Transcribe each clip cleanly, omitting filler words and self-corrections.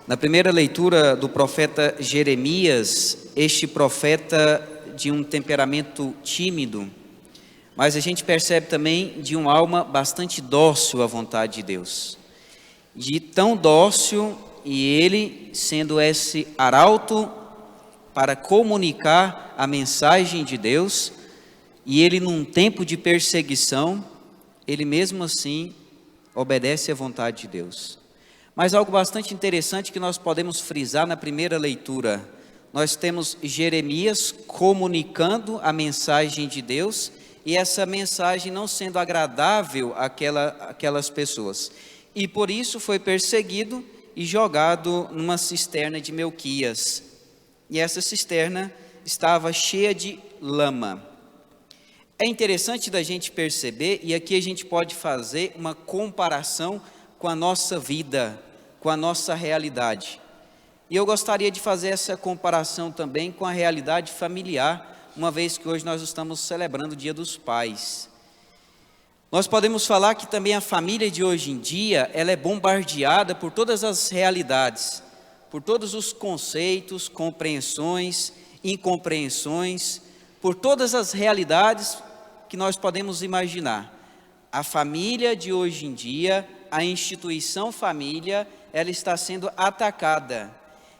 Na primeira leitura do profeta Jeremias, este profeta de um temperamento tímido, mas a gente percebe também de uma alma bastante dócil à vontade de Deus. De tão dócil, e ele sendo esse arauto para comunicar a mensagem de Deus, e ele num tempo de perseguição, ele mesmo assim obedece à vontade de Deus. Mas algo bastante interessante que nós podemos frisar na primeira leitura, nós temos Jeremias comunicando a mensagem de Deus, e essa mensagem não sendo agradável àquelas pessoas. E por isso foi perseguido e jogado numa cisterna de Melquias. E essa cisterna estava cheia de lama. É interessante da gente perceber, e aqui a gente pode fazer uma comparação com a nossa vida, com a nossa realidade. E eu gostaria de fazer essa comparação também com a realidade familiar, uma vez que hoje nós estamos celebrando o Dia dos Pais. Nós podemos falar que também a família de hoje em dia, ela é bombardeada por todas as realidades, por todos os conceitos, compreensões, incompreensões, por todas as realidades que nós podemos imaginar. A família de hoje em dia, a instituição família, ela está sendo atacada.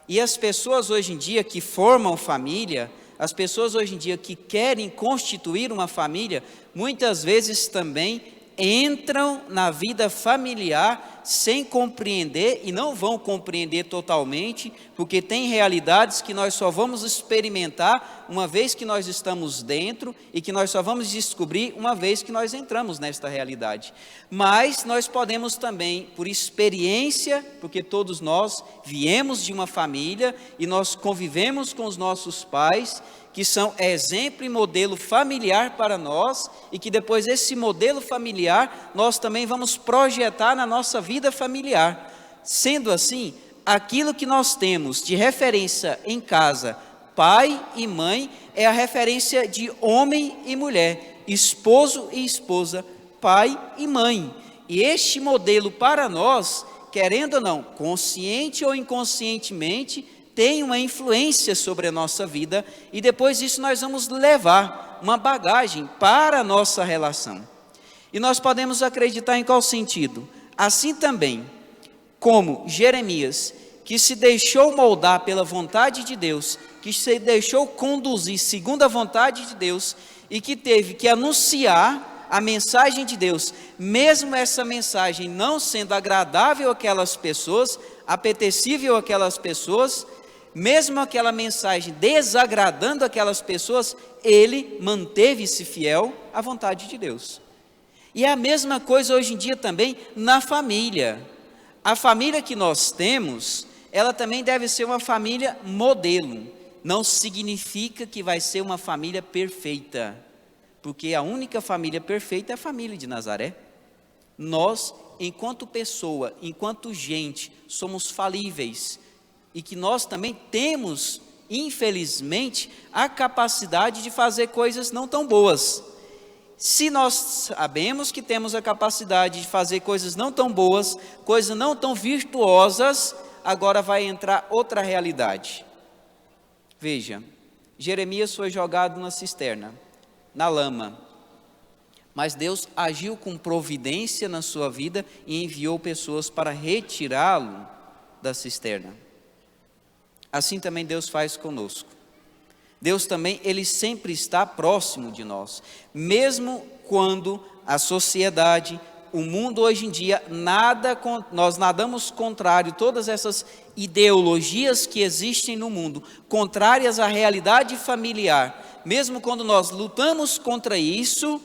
E as pessoas hoje em dia que formam família, as pessoas hoje em dia que querem constituir uma família, muitas vezes também entram na vida familiar sem compreender, e não vão compreender totalmente, porque tem realidades que nós só vamos experimentar uma vez que nós estamos dentro, e que nós só vamos descobrir uma vez que nós entramos nesta realidade. Mas nós podemos também, por experiência, porque todos nós viemos de uma família, e nós convivemos com os nossos pais, que são exemplo e modelo familiar para nós, e que depois esse modelo familiar, nós também vamos projetar na nossa vida familiar. Sendo assim, aquilo que nós temos de referência em casa, pai e mãe, é a referência de homem e mulher, esposo e esposa, pai e mãe. E este modelo para nós, querendo ou não, consciente ou inconscientemente, tem uma influência sobre a nossa vida, e depois disso nós vamos levar uma bagagem para a nossa relação. E nós podemos acreditar em qual sentido? Assim também, como Jeremias, que se deixou moldar pela vontade de Deus, que se deixou conduzir segundo a vontade de Deus, e que teve que anunciar a mensagem de Deus, mesmo essa mensagem não sendo agradável àquelas pessoas, apetecível àquelas pessoas, mesmo aquela mensagem desagradando aquelas pessoas, ele manteve-se fiel à vontade de Deus. E é a mesma coisa hoje em dia também na família. A família que nós temos, ela também deve ser uma família modelo. Não significa que vai ser uma família perfeita, porque a única família perfeita é a família de Nazaré. Nós, enquanto pessoa, enquanto gente, somos falíveis, e que nós também temos, infelizmente, a capacidade de fazer coisas não tão boas. Se nós sabemos que temos a capacidade de fazer coisas não tão boas, coisas não tão virtuosas, agora vai entrar outra realidade. Veja, Jeremias foi jogado na cisterna, na lama, mas Deus agiu com providência na sua vida e enviou pessoas para retirá-lo da cisterna. Assim também Deus faz conosco. Deus também, Ele sempre está próximo de nós, mesmo quando a sociedade, o mundo hoje em dia, nós nadamos contrário, todas essas ideologias que existem no mundo, contrárias à realidade familiar, mesmo quando nós lutamos contra isso,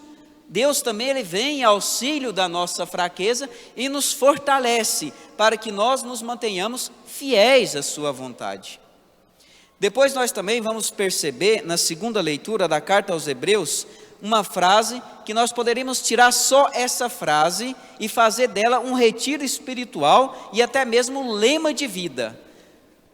Deus também Ele vem em auxílio da nossa fraqueza e nos fortalece para que nós nos mantenhamos fiéis à sua vontade. Depois nós também vamos perceber na segunda leitura da carta aos Hebreus, uma frase que nós poderíamos tirar só essa frase e fazer dela um retiro espiritual e até mesmo um lema de vida.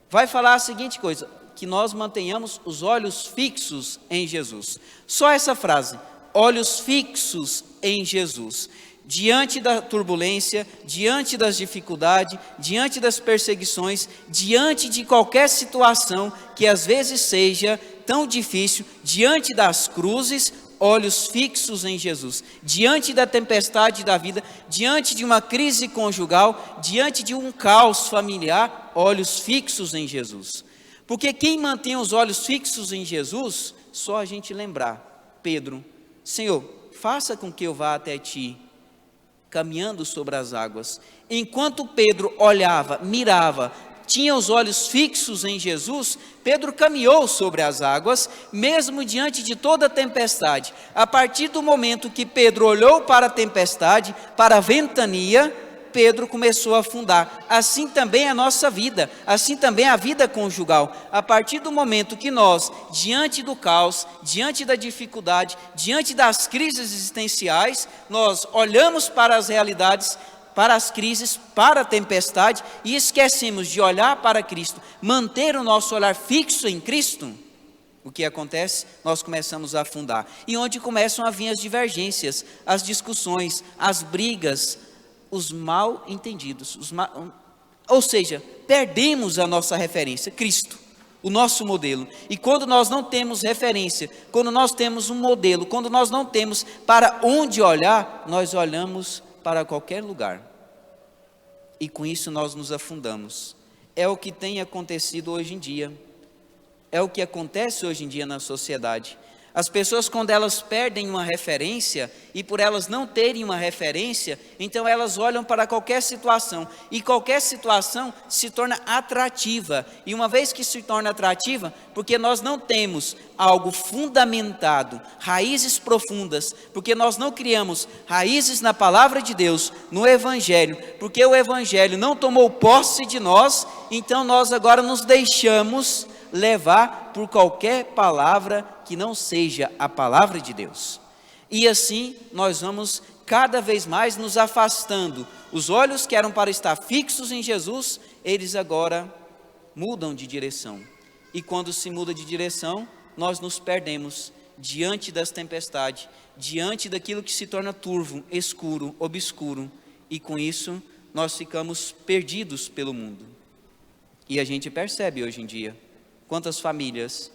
Vai falar a seguinte coisa, que nós mantenhamos os olhos fixos em Jesus. Só essa frase, olhos fixos em Jesus. diante da turbulência, diante das dificuldades, diante das perseguições, diante de qualquer situação que às vezes seja tão difícil, diante das cruzes, olhos fixos em Jesus, diante da tempestade da vida, diante de uma crise conjugal, diante de um caos familiar, olhos fixos em Jesus. Porque quem mantém os olhos fixos em Jesus, só a gente lembrar, Pedro, Senhor, faça com que eu vá até ti, caminhando sobre as águas. Enquanto Pedro olhava, mirava, tinha os olhos fixos em Jesus, Pedro caminhou sobre as águas, mesmo diante de toda a tempestade. A partir do momento que Pedro olhou para a tempestade, para a ventania, Pedro começou a afundar. Assim também a nossa vida, assim também a vida conjugal. A partir do momento que nós, diante do caos, diante da dificuldade, diante das crises existenciais, nós olhamos para as realidades, para as crises, para a tempestade e esquecemos de olhar para Cristo, manter o nosso olhar fixo em Cristo, o que acontece? Nós começamos a afundar. E onde começam a vir as divergências, as discussões, as brigas, os mal entendidos, ou seja, perdemos a nossa referência, Cristo, o nosso modelo. E quando nós não temos referência, quando nós temos um modelo, quando nós não temos para onde olhar, nós olhamos para qualquer lugar. E com isso nós nos afundamos. É o que tem acontecido hoje em dia. É o que acontece hoje em dia na sociedade. As pessoas, quando elas perdem uma referência, e por elas não terem uma referência, então elas olham para qualquer situação, e qualquer situação se torna atrativa, e uma vez que se torna atrativa, porque nós não temos algo fundamentado, raízes profundas, porque nós não criamos raízes na palavra de Deus, no Evangelho, porque o Evangelho não tomou posse de nós, então nós agora nos deixamos levar por qualquer palavra que não seja a palavra de Deus. E assim nós vamos cada vez mais nos afastando. Os olhos que eram para estar fixos em Jesus, eles agora mudam de direção. E quando se muda de direção, nós nos perdemos diante das tempestades, diante daquilo que se torna turvo, escuro, obscuro. E com isso nós ficamos perdidos pelo mundo. E a gente percebe hoje em dia quantas famílias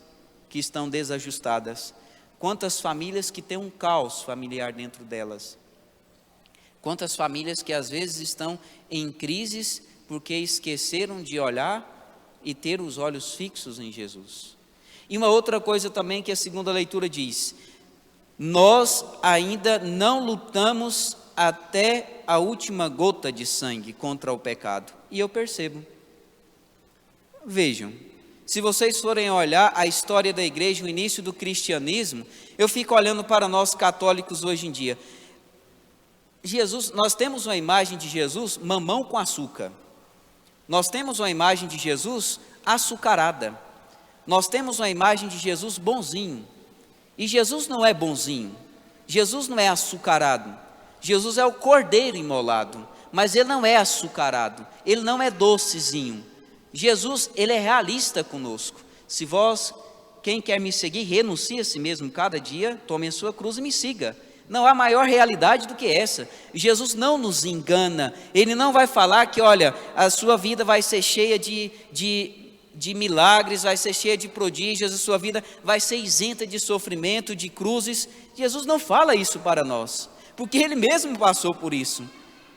que estão desajustadas, quantas famílias que têm um caos familiar dentro delas, quantas famílias que às vezes estão em crises porque esqueceram de olhar e ter os olhos fixos em Jesus. E uma outra coisa também que a segunda leitura diz: nós ainda não lutamos até a última gota de sangue contra o pecado. E eu percebo, vejam, se vocês forem olhar a história da igreja, o início do cristianismo, eu fico olhando para nós católicos hoje em dia. Jesus, nós temos uma imagem de Jesus mamão com açúcar. Nós temos uma imagem de Jesus açucarada. Nós temos uma imagem de Jesus bonzinho. E Jesus não é bonzinho. Jesus não é açucarado. Jesus é o cordeiro imolado. Mas ele não é açucarado. Ele não é docezinho. Jesus, ele é realista conosco. Se vós, quem quer me seguir, renuncie a si mesmo cada dia, tome a sua cruz e me siga. Não há maior realidade do que essa. Jesus não nos engana. Ele não vai falar que, olha, a sua vida vai ser cheia de milagres, vai ser cheia de prodígios, a sua vida vai ser isenta de sofrimento, de cruzes. Jesus não fala isso para nós, porque ele mesmo passou por isso.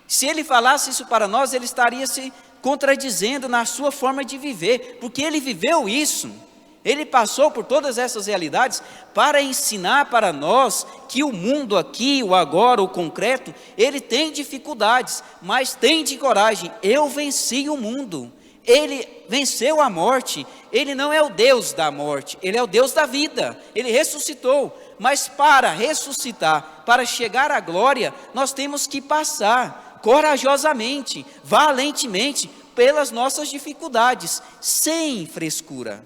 Se ele falasse isso para nós, ele estaria se contradizendo na sua forma de viver, porque ele viveu isso. Ele passou por todas essas realidades para ensinar para nós que o mundo aqui, o agora, o concreto, ele tem dificuldades, mas tem de coragem. Eu venci o mundo. Ele venceu a morte. Ele não é o Deus da morte, ele é o Deus da vida. Ele ressuscitou, mas para ressuscitar, para chegar à glória, nós temos que passar corajosamente, valentemente, pelas nossas dificuldades, sem frescura,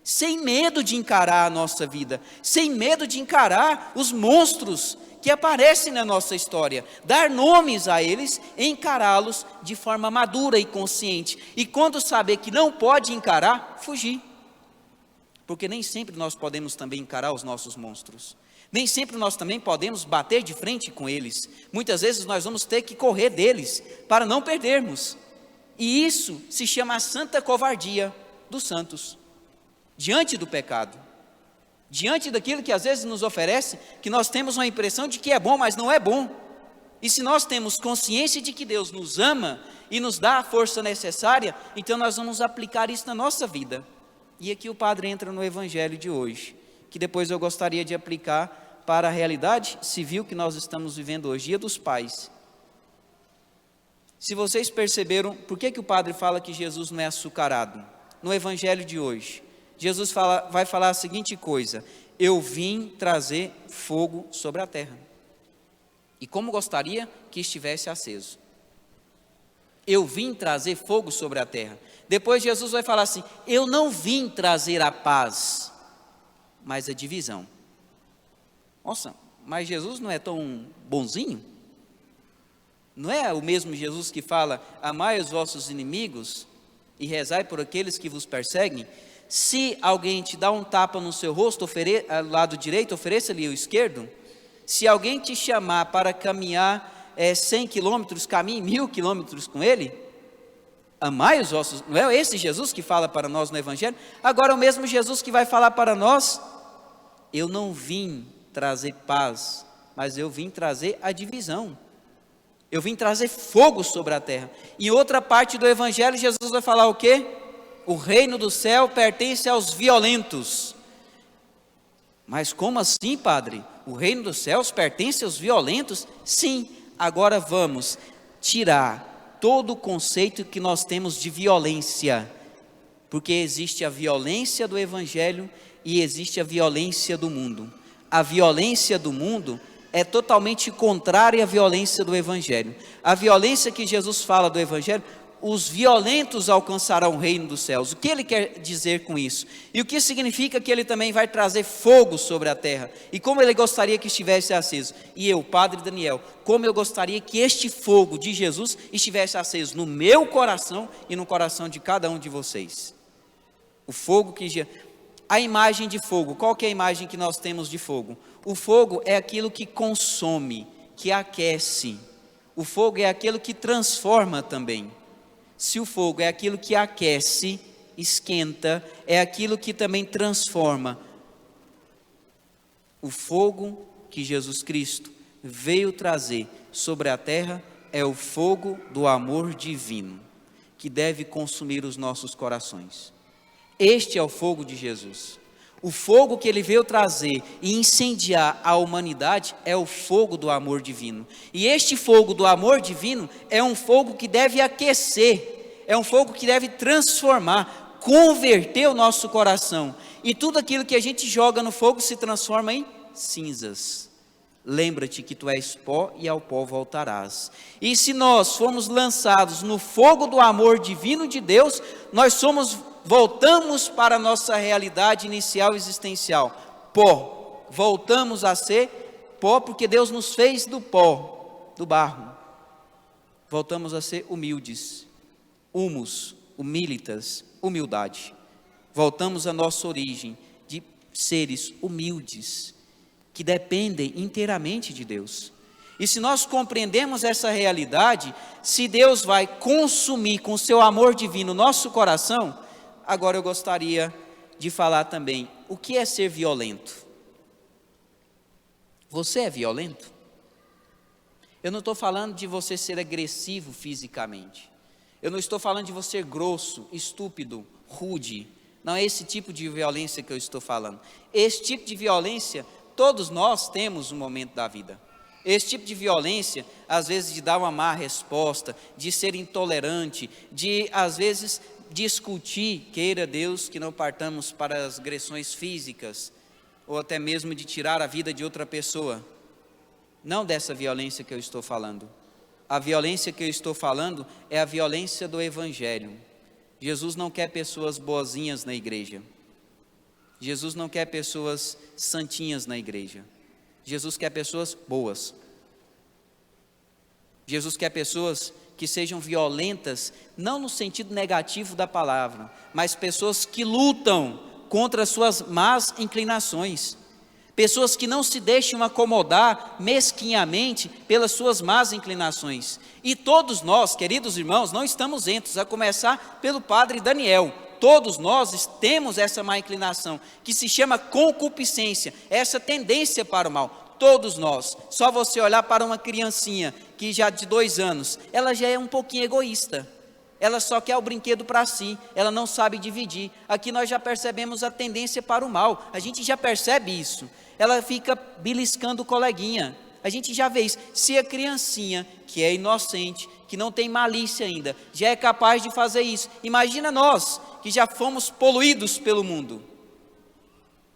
sem medo de encarar a nossa vida, sem medo de encarar os monstros que aparecem na nossa história, dar nomes a eles, encará-los de forma madura e consciente, e quando saber que não pode encarar, fugir, porque nem sempre nós podemos também encarar os nossos monstros, Nem sempre nós também podemos bater de frente com eles. Muitas vezes nós vamos ter que correr deles para não perdermos. E isso se chama a santa covardia dos santos, diante do pecado, diante daquilo que às vezes nos oferece, que nós temos uma impressão de que é bom, mas não é bom. E se nós temos consciência de que Deus nos ama e nos dá a força necessária, então nós vamos aplicar isso na nossa vida. E aqui o padre entra no evangelho de hoje, que depois eu gostaria de aplicar para a realidade civil que nós estamos vivendo hoje, Dia dos Pais. Se vocês perceberam, por que o padre fala que Jesus não é açucarado? No evangelho de hoje, Jesus vai falar a seguinte coisa: eu vim trazer fogo sobre a terra. E como gostaria que estivesse aceso. Eu vim trazer fogo sobre a terra. Depois Jesus vai falar assim: eu não vim trazer a paz, mas a divisão. Nossa, mas Jesus não é tão bonzinho? Não é o mesmo Jesus que fala: amai os vossos inimigos e rezai por aqueles que vos perseguem? Se alguém te dá um tapa no seu rosto, lado direito, ofereça-lhe o esquerdo. Se alguém te chamar para caminhar 100 quilômetros, caminhe 1000 quilômetros com ele. Amai os vossos... Não é esse Jesus que fala para nós no evangelho? Agora é o mesmo Jesus que vai falar para nós: eu não vim trazer paz, mas eu vim trazer a divisão. Eu vim trazer fogo sobre a terra. Em outra parte do evangelho, Jesus vai falar o quê? O reino do céu pertence aos violentos. Mas como assim, padre? O reino dos céus pertence aos violentos? Sim, agora vamos tirar todo o conceito que nós temos de violência. Porque existe a violência do evangelho e existe a violência do mundo. A violência do mundo é totalmente contrária à violência do evangelho. A violência que Jesus fala do evangelho: os violentos alcançarão o reino dos céus. O que ele quer dizer com isso? E o que significa que ele também vai trazer fogo sobre a terra? E como ele gostaria que estivesse aceso? E eu, padre Daniel, como eu gostaria que este fogo de Jesus estivesse aceso no meu coração e no coração de cada um de vocês. O fogo que... A imagem de fogo, qual que é a imagem que nós temos de fogo? O fogo é aquilo que consome, que aquece. O fogo é aquilo que transforma também. Se o fogo é aquilo que aquece, esquenta, é aquilo que também transforma. O fogo que Jesus Cristo veio trazer sobre a terra é o fogo do amor divino, que deve consumir os nossos corações. Este é o fogo de Jesus. O fogo que ele veio trazer e incendiar a humanidade é o fogo do amor divino. E este fogo do amor divino é um fogo que deve aquecer, é um fogo que deve transformar, converter o nosso coração. E tudo aquilo que a gente joga no fogo se transforma em cinzas. Lembra-te que tu és pó e ao pó voltarás. E se nós formos lançados no fogo do amor divino de Deus, nós voltamos para a nossa realidade inicial existencial, pó. Voltamos a ser pó porque Deus nos fez do pó, do barro. Voltamos a ser humildes, humus, humilitas, humildade. Voltamos à nossa origem de seres humildes, que dependem inteiramente de Deus. E se nós compreendemos essa realidade, se Deus vai consumir com seu amor divino nosso coração, agora eu gostaria de falar também, o que é ser violento? Você é violento? Eu não estou falando de você ser agressivo fisicamente. Eu não estou falando de você ser grosso, estúpido, rude. Não é esse tipo de violência que eu estou falando. Esse tipo de violência, todos nós temos um momento da vida. Esse tipo de violência, às vezes de dar uma má resposta, de ser intolerante, de às vezes discutir, queira Deus que não partamos para as agressões físicas, ou até mesmo de tirar a vida de outra pessoa. Não dessa violência que eu estou falando. A violência que eu estou falando é a violência do evangelho. Jesus não quer pessoas boazinhas na igreja. Jesus não quer pessoas santinhas na igreja. Jesus quer pessoas boas. Jesus quer pessoas que sejam violentas, não no sentido negativo da palavra, mas pessoas que lutam contra as suas más inclinações. Pessoas que não se deixam acomodar mesquinhamente pelas suas más inclinações. E todos nós, queridos irmãos, não estamos isentos, a começar pelo padre Daniel. Todos nós temos essa má inclinação, que se chama concupiscência, essa tendência para o mal. Todos nós. Só você olhar para uma criancinha que já de 2 anos, ela já é um pouquinho egoísta. Ela só quer o brinquedo para si, ela não sabe dividir. Aqui nós já percebemos a tendência para o mal, a gente já percebe isso. Ela fica beliscando o coleguinha, a gente já vê isso. Se a criancinha, que é inocente, que não tem malícia ainda, já é capaz de fazer isso, imagina nós, que já fomos poluídos pelo mundo.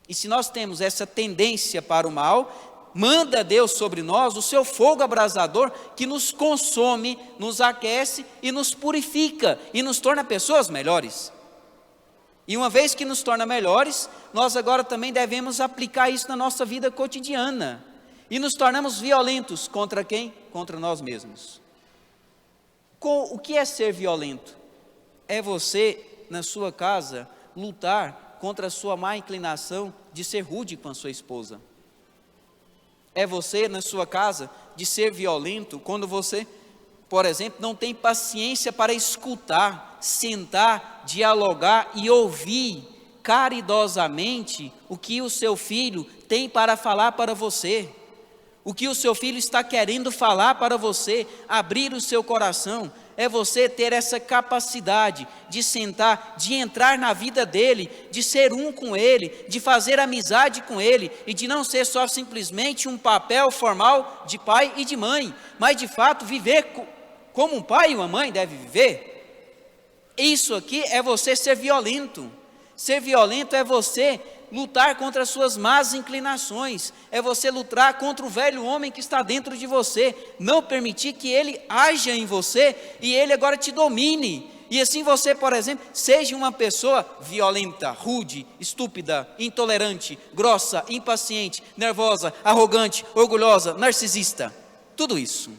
E se nós temos essa tendência para o mal, manda Deus sobre nós o seu fogo abrasador, que nos consome, nos aquece e nos purifica, e nos torna pessoas melhores. E uma vez que nos torna melhores, nós agora também devemos aplicar isso na nossa vida cotidiana. E nos tornamos violentos contra quem? Contra nós mesmos. O que é ser violento? É você, na sua casa, lutar contra a sua má inclinação de ser rude com a sua esposa. É você, na sua casa, de ser violento quando você, por exemplo, não tem paciência para escutar, sentar, dialogar e ouvir caridosamente o que o seu filho tem para falar para você, o que o seu filho está querendo falar para você, abrir o seu coração. É você ter essa capacidade de sentar, de entrar na vida dele, de ser um com ele, de fazer amizade com ele, e de não ser só simplesmente um papel formal de pai e de mãe, mas de fato viver como um pai e uma mãe deve viver. Isso aqui é você ser violento. Ser violento é você lutar contra as suas más inclinações, é você lutar contra o velho homem que está dentro de você, não permitir que ele haja em você e ele agora te domine, e assim você, por exemplo, seja uma pessoa violenta, rude, estúpida, intolerante, grossa, impaciente, nervosa, arrogante, orgulhosa, narcisista, tudo isso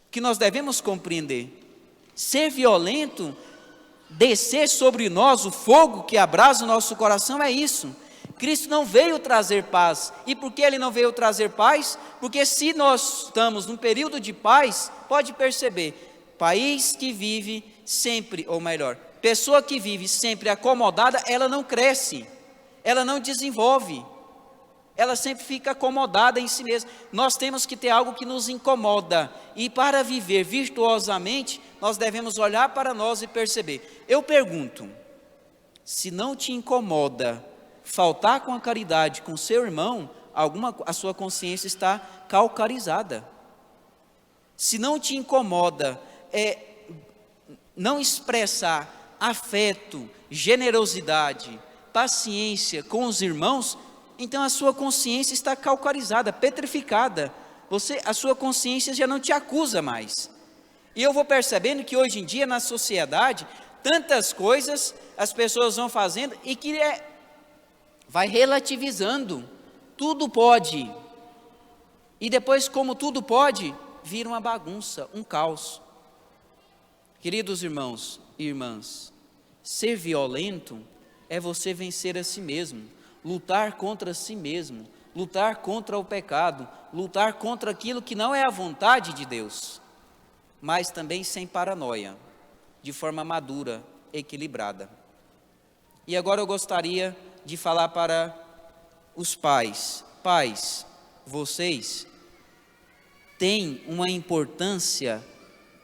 que nós devemos compreender. Ser violento, descer sobre nós o fogo que abrasa o nosso coração, é isso. Cristo não veio trazer paz. E por que Ele não veio trazer paz? Porque se nós estamos num período de paz, pode perceber, país que vive sempre, ou melhor, pessoa que vive sempre acomodada, ela não cresce, ela não desenvolve, ela sempre fica acomodada em si mesma. Nós temos que ter algo que nos incomoda, e para viver virtuosamente, nós devemos olhar para nós e perceber. Eu pergunto, se não te incomoda faltar com a caridade com seu irmão, a sua consciência está calcarizada. Se não te incomoda não expressar afeto, generosidade, paciência com os irmãos, então a sua consciência está calcarizada, petrificada. A sua consciência já não te acusa mais. E eu vou percebendo que hoje em dia na sociedade, tantas coisas as pessoas vão fazendo e que vai relativizando. Tudo pode. E depois, como tudo pode, vira uma bagunça, um caos. Queridos irmãos e irmãs, ser violento é você vencer a si mesmo, lutar contra si mesmo, lutar contra o pecado, lutar contra aquilo que não é a vontade de Deus, mas também sem paranoia, de forma madura, equilibrada. E agora eu gostaria de falar para os pais. Pais, vocês têm uma importância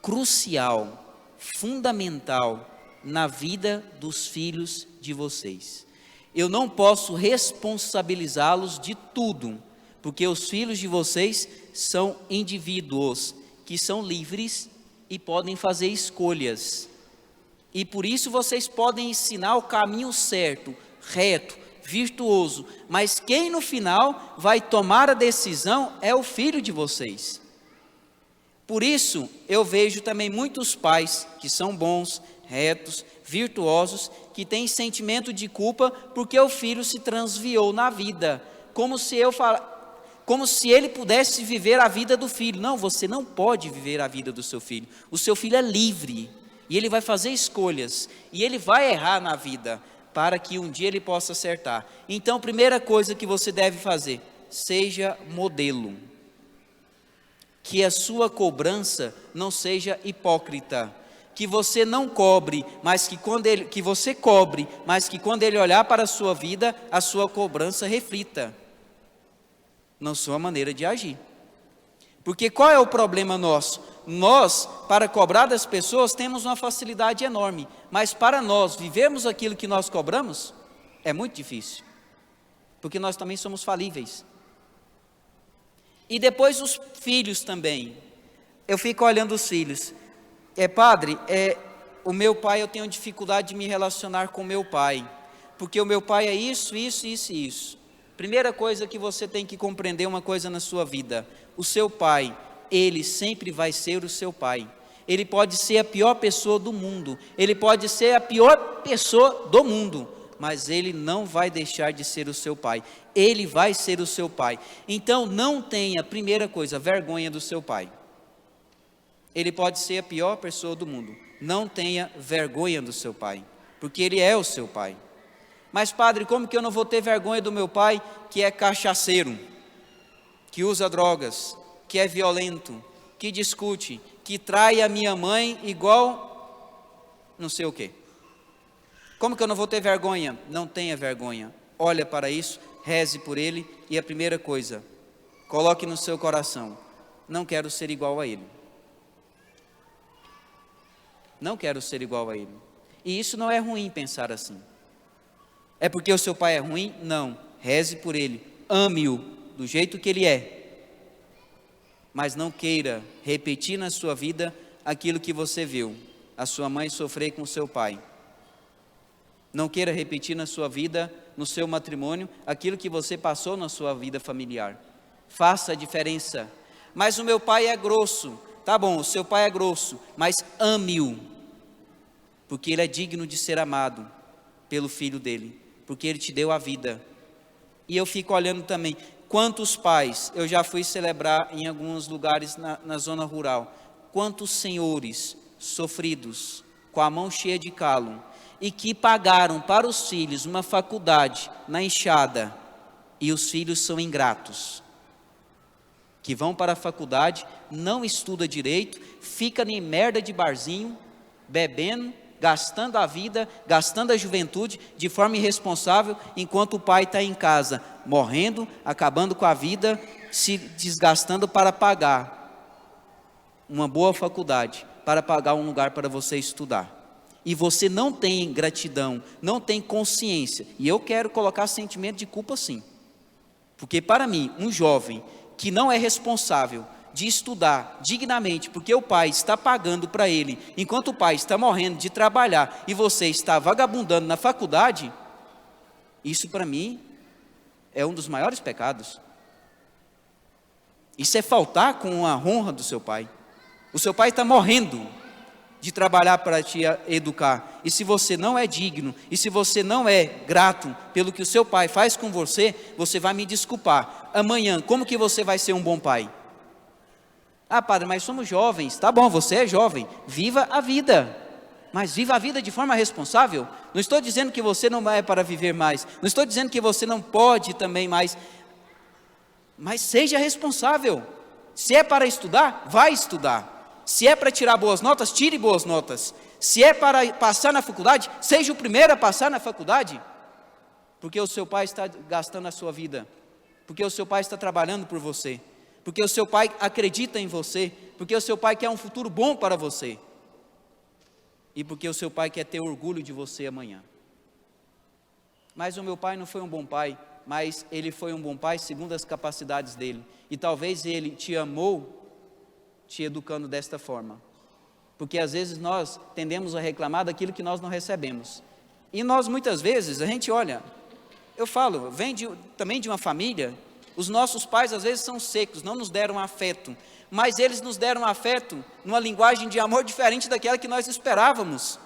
crucial, fundamental na vida dos filhos de vocês. Eu não posso responsabilizá-los de tudo, porque os filhos de vocês são indivíduos que são livres e podem fazer escolhas. E por isso vocês podem ensinar o caminho certo, reto, virtuoso, mas quem no final vai tomar a decisão é o filho de vocês. Por isso eu vejo também muitos pais que são bons, retos, virtuosos, que têm sentimento de culpa porque o filho se transviou na vida, como se ele pudesse viver a vida do filho. Não, você não pode viver a vida do seu filho. O seu filho é livre e ele vai fazer escolhas e ele vai errar na vida. para que um dia ele possa acertar. Então, primeira coisa que você deve fazer, seja modelo. Que a sua cobrança não seja hipócrita. Que você não cobre, mas que você cobre, mas que quando ele olhar para a sua vida, a sua cobrança reflita na sua maneira de agir. Porque qual é o problema nosso? Nós, para cobrar das pessoas, temos uma facilidade enorme, mas para nós vivermos aquilo que nós cobramos, é muito difícil, porque nós também somos falíveis. E depois os filhos também. Eu fico olhando os filhos. Padre, o meu pai, eu tenho dificuldade de me relacionar com o meu pai, porque o meu pai é isso, isso, isso e isso. Primeira coisa que você tem que compreender uma coisa na sua vida: o seu pai, ele sempre vai ser o seu pai. Ele pode ser a pior pessoa do mundo, ele pode ser a pior pessoa do mundo, mas ele não vai deixar de ser o seu pai. Ele vai ser o seu pai. Então não tenha, primeira coisa, vergonha do seu pai. Ele pode ser a pior pessoa do mundo. Não tenha vergonha do seu pai, porque ele é o seu pai. Mas padre, como que eu não vou ter vergonha do meu pai que é cachaceiro, que usa drogas, que é violento, que discute, que trai a minha mãe igual não sei o quê? Como que eu não vou ter vergonha? Não tenha vergonha. Olha para isso, reze por ele e a primeira coisa, coloque no seu coração: não quero ser igual a ele. Não quero ser igual a ele. E isso não é ruim pensar assim. É porque o seu pai é ruim? Não. Reze por ele. Ame-o do jeito que ele é. Mas não queira repetir na sua vida aquilo que você viu a sua mãe sofrer com o seu pai. Não queira repetir na sua vida, no seu matrimônio, aquilo que você passou na sua vida familiar. Faça a diferença. Mas o meu pai é grosso. Tá bom, o seu pai é grosso, mas ame-o, porque ele é digno de ser amado pelo filho dele, porque ele te deu a vida. E eu fico olhando também, quantos pais, eu já fui celebrar em alguns lugares na zona rural, quantos senhores sofridos, com a mão cheia de calo, e que pagaram para os filhos uma faculdade na enxada, e os filhos são ingratos, que vão para a faculdade, não estuda direito, fica em merda de barzinho, bebendo, gastando a vida, gastando a juventude de forma irresponsável, enquanto o pai está em casa, morrendo, acabando com a vida, se desgastando para pagar uma boa faculdade, para pagar um lugar para você estudar. E você não tem gratidão, não tem consciência, e eu quero colocar sentimento de culpa sim, porque para mim, um jovem que não é responsável de estudar dignamente, porque o pai está pagando para ele, enquanto o pai está morrendo de trabalhar, e você está vagabundando na faculdade, isso para mim é um dos maiores pecados. Isso é faltar com a honra do seu pai. O seu pai está morrendo de trabalhar para te educar, e se você não é digno, e se você não é grato pelo que o seu pai faz com você, você vai me desculpar, amanhã, como que você vai ser um bom pai? Ah padre, mas somos jovens. Tá bom, você é jovem, viva a vida, mas viva a vida de forma responsável. Não estou dizendo que você não é para viver mais, não estou dizendo que você não pode também mais, mas seja responsável. Se é para estudar, vai estudar. Se é para tirar boas notas, tire boas notas. Se é para passar na faculdade, seja o primeiro a passar na faculdade, porque o seu pai está gastando a sua vida, porque o seu pai está trabalhando por você, porque o seu pai acredita em você, porque o seu pai quer um futuro bom para você, e porque o seu pai quer ter orgulho de você amanhã. Mas o meu pai não foi um bom pai, mas ele foi um bom pai segundo as capacidades dele, e talvez ele te amou te educando desta forma, porque às vezes nós tendemos a reclamar daquilo que nós não recebemos, e nós muitas vezes, a gente olha, eu falo, vem também de uma família, os nossos pais às vezes são secos, não nos deram afeto, mas eles nos deram afeto numa linguagem de amor diferente daquela que nós esperávamos,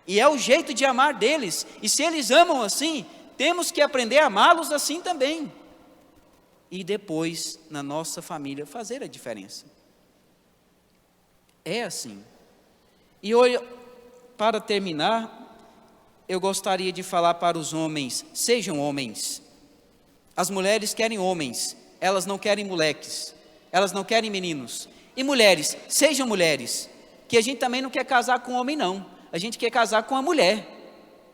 e é o jeito de amar deles, e se eles amam assim, temos que aprender a amá-los assim também, e depois na nossa família fazer a diferença. É assim. E hoje, para terminar, eu gostaria de falar para os homens: sejam homens. As mulheres querem homens, elas não querem moleques, elas não querem meninos. E mulheres, sejam mulheres, que a gente também não quer casar com homem não, a gente quer casar com a mulher,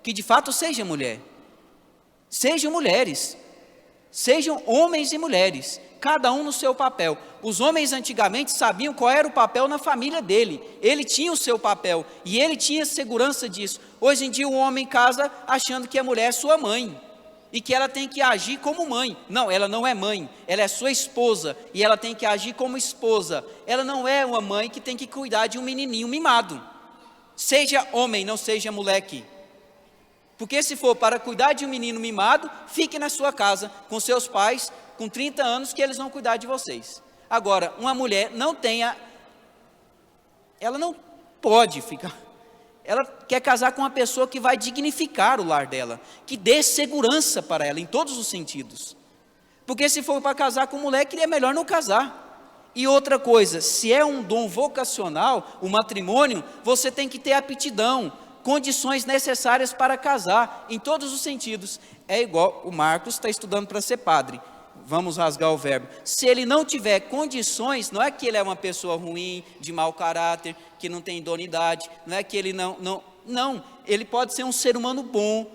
que de fato seja mulher. Sejam mulheres, sejam homens e mulheres, cada um no seu papel. Os homens antigamente sabiam qual era o papel na família dele, ele tinha o seu papel, e ele tinha segurança disso. Hoje em dia o homem casa achando que a mulher é sua mãe, e que ela tem que agir como mãe. Não, ela não é mãe, ela é sua esposa, e ela tem que agir como esposa. Ela não é uma mãe que tem que cuidar de um menininho mimado. Seja homem, não seja moleque. Porque se for para cuidar de um menino mimado, fique na sua casa, com seus pais, com 30 anos, que eles vão cuidar de vocês. Agora, uma mulher ela não pode ficar, ela quer casar com uma pessoa que vai dignificar o lar dela, que dê segurança para ela, em todos os sentidos. Porque se for para casar com um moleque, é melhor não casar. E outra coisa, se é um dom vocacional, o matrimônio, você tem que ter aptidão, condições necessárias para casar, em todos os sentidos. É igual, o Marcos está estudando para ser padre, vamos rasgar o verbo. Se ele não tiver condições, não é que ele é uma pessoa ruim, de mau caráter, que não tem idoneidade, não é que ele não, ele pode ser um ser humano bom,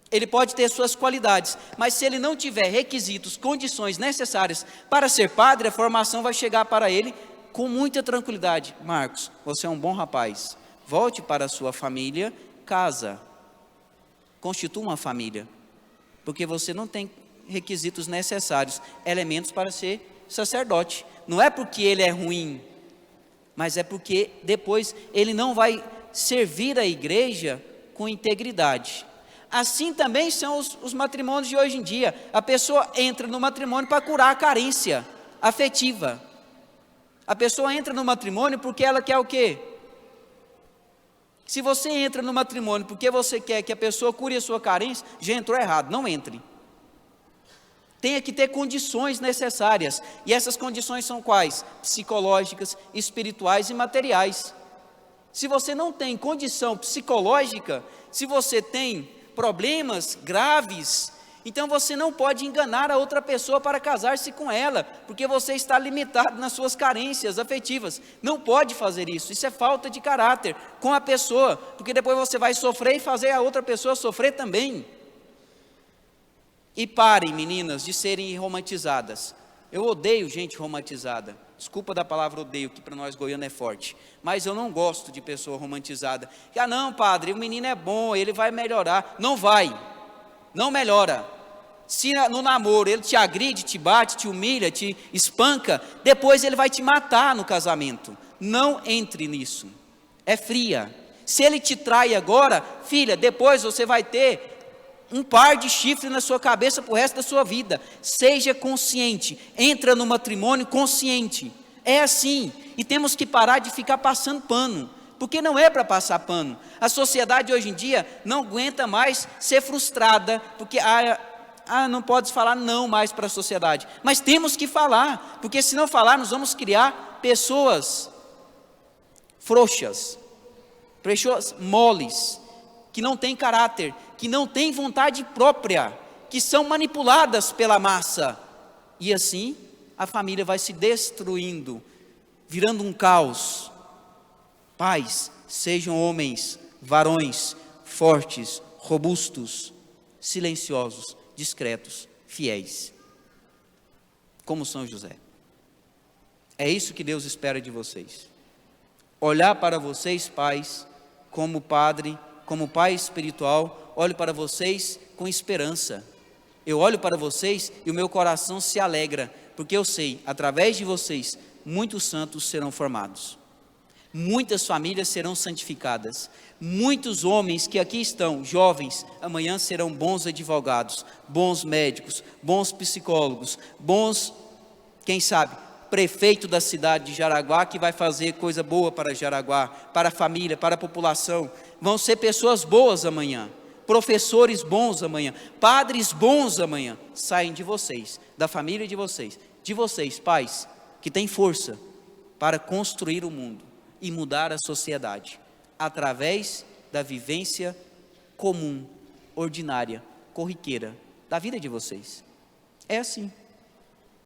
ele pode ter suas qualidades, mas se ele não tiver requisitos, condições necessárias para ser padre, a formação vai chegar para ele com muita tranquilidade. Marcos, você é um bom rapaz, volte para a sua família, casa, constitua uma família, porque você não tem requisitos necessários, elementos para ser sacerdote. Não é porque ele é ruim, mas é porque depois ele não vai servir a igreja com integridade. Assim também são os matrimônios de hoje em dia. A pessoa entra no matrimônio para curar a carência afetiva. A pessoa entra no matrimônio porque ela quer o quê? Se você entra no matrimônio porque você quer que a pessoa cure a sua carência, já entrou errado, não entre. Tenha que ter condições necessárias, e essas condições são quais? Psicológicas, espirituais e materiais. Se você não tem condição psicológica, se você tem problemas graves, então você não pode enganar a outra pessoa para casar-se com ela, porque você está limitado nas suas carências afetivas. Não pode fazer isso, isso é falta de caráter com a pessoa, porque depois você vai sofrer e fazer a outra pessoa sofrer também. E parem, meninas, de serem romantizadas. Eu odeio gente romantizada. Desculpa da palavra odeio, que para nós goianos é forte. Mas eu não gosto de pessoa romantizada. Ah não, padre, o menino é bom, ele vai melhorar. Não vai, não melhora. Se no namoro ele te agride, te bate, te humilha, te espanca, depois ele vai te matar no casamento. Não entre nisso, é fria. Se ele te trai agora, filha, depois você vai ter um par de chifre na sua cabeça para o resto da sua vida. Seja consciente, entra no matrimônio consciente, é assim, e temos que parar de ficar passando pano, porque não é para passar pano. A sociedade hoje em dia não aguenta mais ser frustrada, porque não pode falar não mais para a sociedade, mas temos que falar, porque se não falarmos vamos criar pessoas frouxas, pessoas moles, que não têm caráter, que não têm vontade própria, que são manipuladas pela massa, e assim a família vai se destruindo, virando um caos. Pais, sejam homens, varões, fortes, robustos, silenciosos, discretos, fiéis, como São José. É isso que Deus espera de vocês. Olhar para vocês, pais, como padre, como pai espiritual, olho para vocês com esperança. Eu olho para vocês e o meu coração se alegra, porque eu sei, através de vocês, muitos santos serão formados. Muitas famílias serão santificadas. Muitos homens que aqui estão, jovens, amanhã serão bons advogados, bons médicos, bons psicólogos, bons, quem sabe, prefeito da cidade de Jaraguá, que vai fazer coisa boa para Jaraguá, para a família, para a população. Vão ser pessoas boas amanhã, professores bons amanhã, padres bons amanhã. Saem de vocês, da família de vocês, pais, que têm força para construir o mundo e mudar a sociedade, através da vivência comum, ordinária, corriqueira da vida de vocês. É assim.